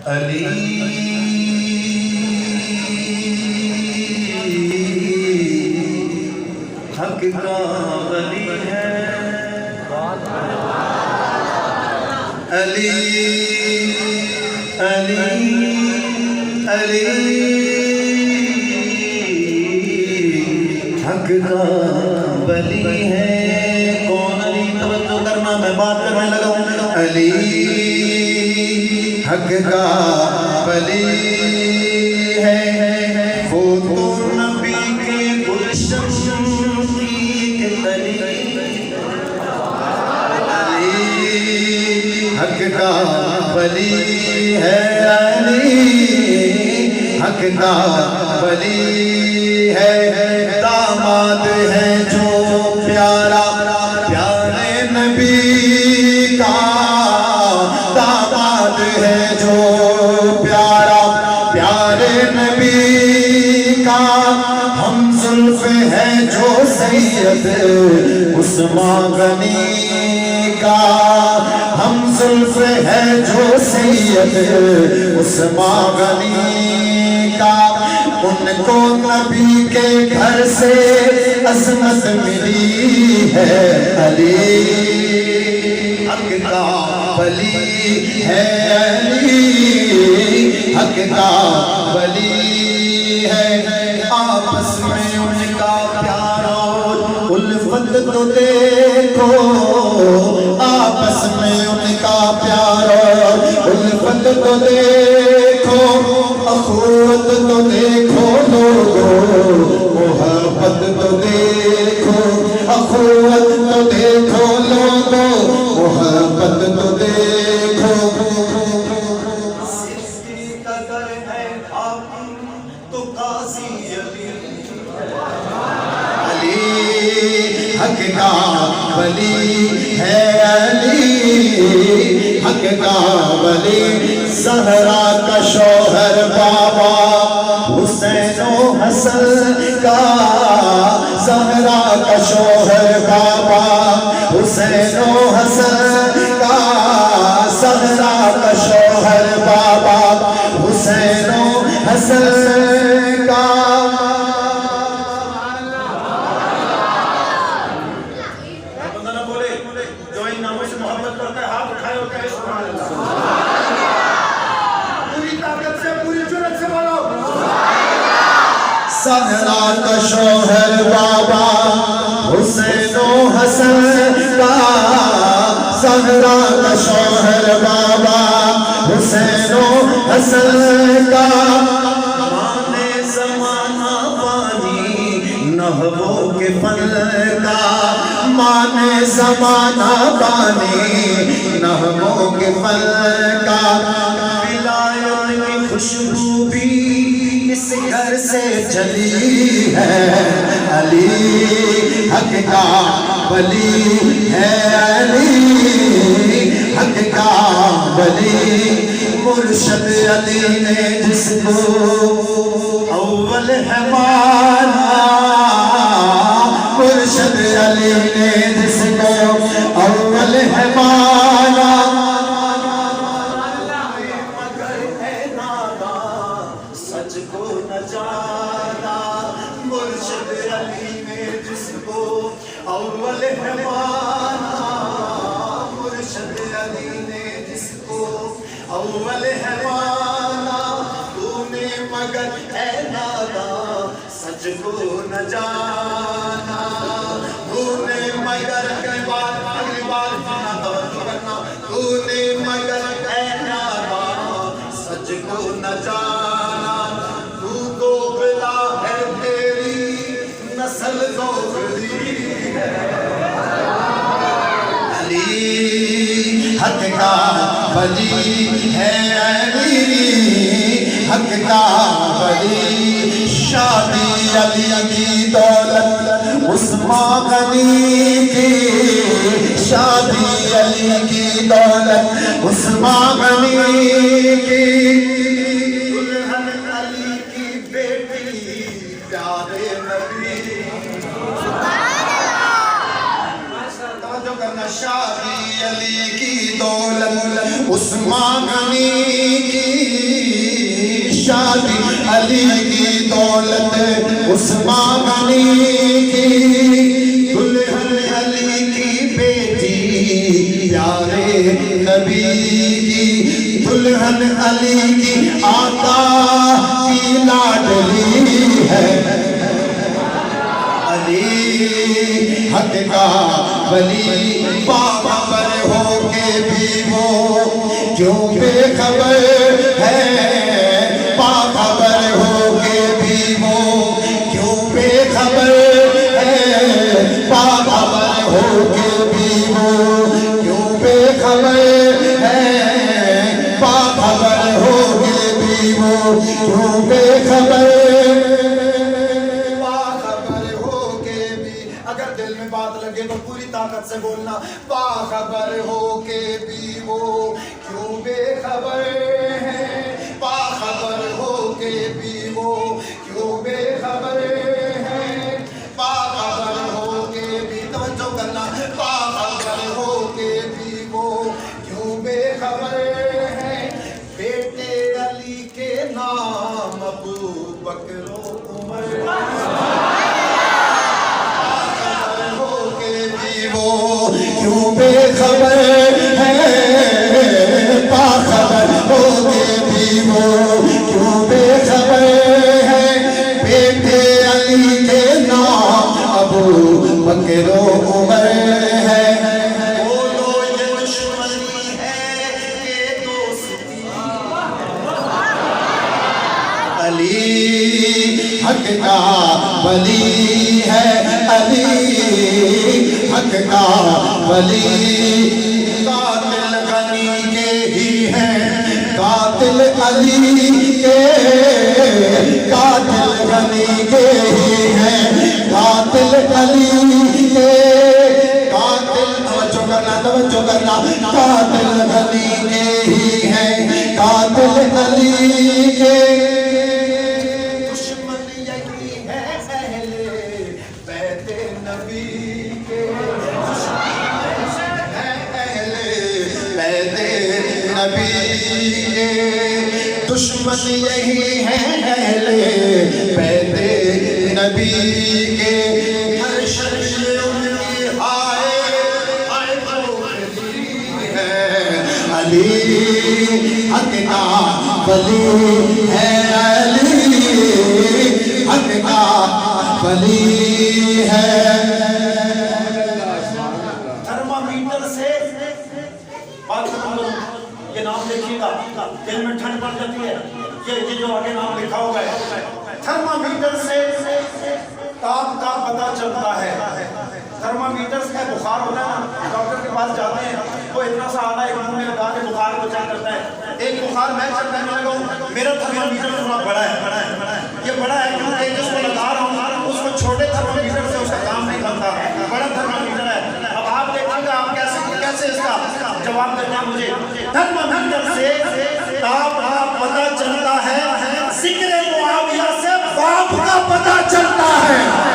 علی حق کا ولی ہے، علی علی علی حق کا ولی ہے۔ کون علی؟ توجہ کرنا، میں بات کرنے لگا ہوں۔ علی حق کا ولی ہے، وہ تو نبی کے گلشن کی کلی۔ علی حق کا ولی ہے، علی حق کا ولی ہے، داماد ہے جو پیارا پیارے نبی کا، داماد ہے جو پیارا پیارے نبی کا، ہم زلف ہے جو سید عثمان غنی کا، ہم زلف ہے جو سید عثمان غنی کا، ان کو نبی کے گھر سے عظمت ملی ہے۔ علی حق کا ولی ہے، علی حق کا ولی ہے، آپس میں ان کا پیار اور الفت تو دیکھو، آپس میں ان کا پیار اور الفت تو دیکھو، اخوت تو دیکھو لوگو، محبت تو دیکھو، اخوت تو دیکھو لوگو، محبت تو دیکھو۔ اس کی قدر ہے حاکم تو قاضی علی، علی حق کا ولی ہے، علی حق کا ولی، زہرا کا شوہر بابا حسین و حسن کا، زہرا کا شوہر بابا حسین و حسن کا، زہرا کا شوہر بابا حسین و حسن کا۔ بندہ نہ بولے جو ان ناموں سے محبت کرتا ہے ہاتھ اٹھائے اور کہے سبحان اللہ، پوری طاقت سے پوری جرأت سے بولو۔ زہرا کا شوہر بابا حسین و حسن کا، زہرا کا شوہر بابا حسین و حسن کا، مانے زمانہ بانی نحو کے فن کا، مانے زمانہ بانی نحو کے فن کا، ولایت کی خوشبو بھی اس گھر سے چلی ہے۔ علی حق کا ولی ہے، علی حق کا ولی، مرشد علی نے جس کو اول ہے مانا، مرشد علی نے جس کو اول ہے مانا، سچ کو نہ جانا، مرشد علی نے جس کو اول ہے مانا، مرشد علی نے جس کو اول ہے مانا، تو نے مگر اے ناداں سچ کو نہ جانا، تو نے مگر اگلی بار سنا توجہ کرنا، تو نے مگر اے ناداں سچ کو نہ جانا، تو دوغلا ہے تیری نسل دوغلی ہے۔ علی حق کا ولی ہے، علی حق کا ولی، شادی علی کی دولت عثمان غنی کی، شادی علی کی دولت عثمان غنی کی، دلہن علی کی بیٹی پیارے نبی، توجہ کرنا، شادی علی کی دولت عثمان غنی کی، علی کی دولت عثمان غنی کی، دلہن علی کی بیٹی پیارے نبی کی، دلہن علی کی آقا کی لاڈلی ہے، علی حق کا ولی باخبر ہو کے بھی وہ کیوں بے خبر ہے، باخبر ہو کے بھی وہ کیوں بے خبر ہے، باخبر ہو کے بھی وہ کیوں بے خبر ہے، باخبر ہو کے بھی وہ کیوں بے خبر ہے۔ بات لگے تو پوری طاقت سے بولنا، باخبر ہو کے بھی وہ کیوں بے خبر ہے، باخبر ہو کے بھی وہ کیوں بے خبر ہے، باخبر ہو کے بھی، توجہ کرنا، باخبر ہو کے بھی وہ کیوں بے خبر ہے، بیٹے علی کے نام ابو بکر و عمر، کیوں بے خبر ہے، باخبر ہو کے بھی وہ کیوں بے خبر ہے، بیٹے علی کے نام ابو بکر و عمر ہے، بولو یہ دشمنی ہے کہ دوستی، علی حق کا ولی ہے، علی حق کا ولی، قاتل غنی کے ہی ہیں، قاتل علی کے، قاتل غنی کے ہی ہیں، قاتل علی کے، قاتل، توجہ کرنا، قاتل غنی کے ہی ہیں، قاتل علی کے، دشمن یہی ہے اہل بیت نبی کے، نبی کے، دشمن یہی ہے اہل بیت نبی کے، ہر شخص ان کی ہائے ٹوٹتی ہے، علی حق کا ولی ہے، علی حق کا ولی ہے۔ تھرمامیٹر سے یہ نام دیکھیے گا، دل میں ٹھنڈ پڑ جاتی ہے، یہ جو آگے نام لکھا ہوگا ہے، تھرمامیٹر سے تاپ کا پتہ چلتا ہے، تھرمامیٹر سے بخار ہوتا ہے نا، ڈاکٹر کے پاس جاتے ہیں، وہ اتنا سا آدھا ایک منہ میں لگا کے بخار کو چیک کرتا ہے، ایک بخار میں چیک کرنے لگا ہوں، میرا تھرمامیٹر تھوڑا بڑا ہے، یہ بڑا ہے کیونکہ جس کو لگا رہا ہوں اس کو چھوٹے تھرمامیٹر سے اس کا کام نہیں بنتا، بڑا تھرمامیٹر ہے۔ اب آپ دیکھیں گا آپ کیسے اس کا جواب دیتے ہیں مجھے، تھرمامیٹر سے تاپ کا پتہ چلتا ہے، ذکر معاویہ سے باپ کا پتہ چلتا ہے۔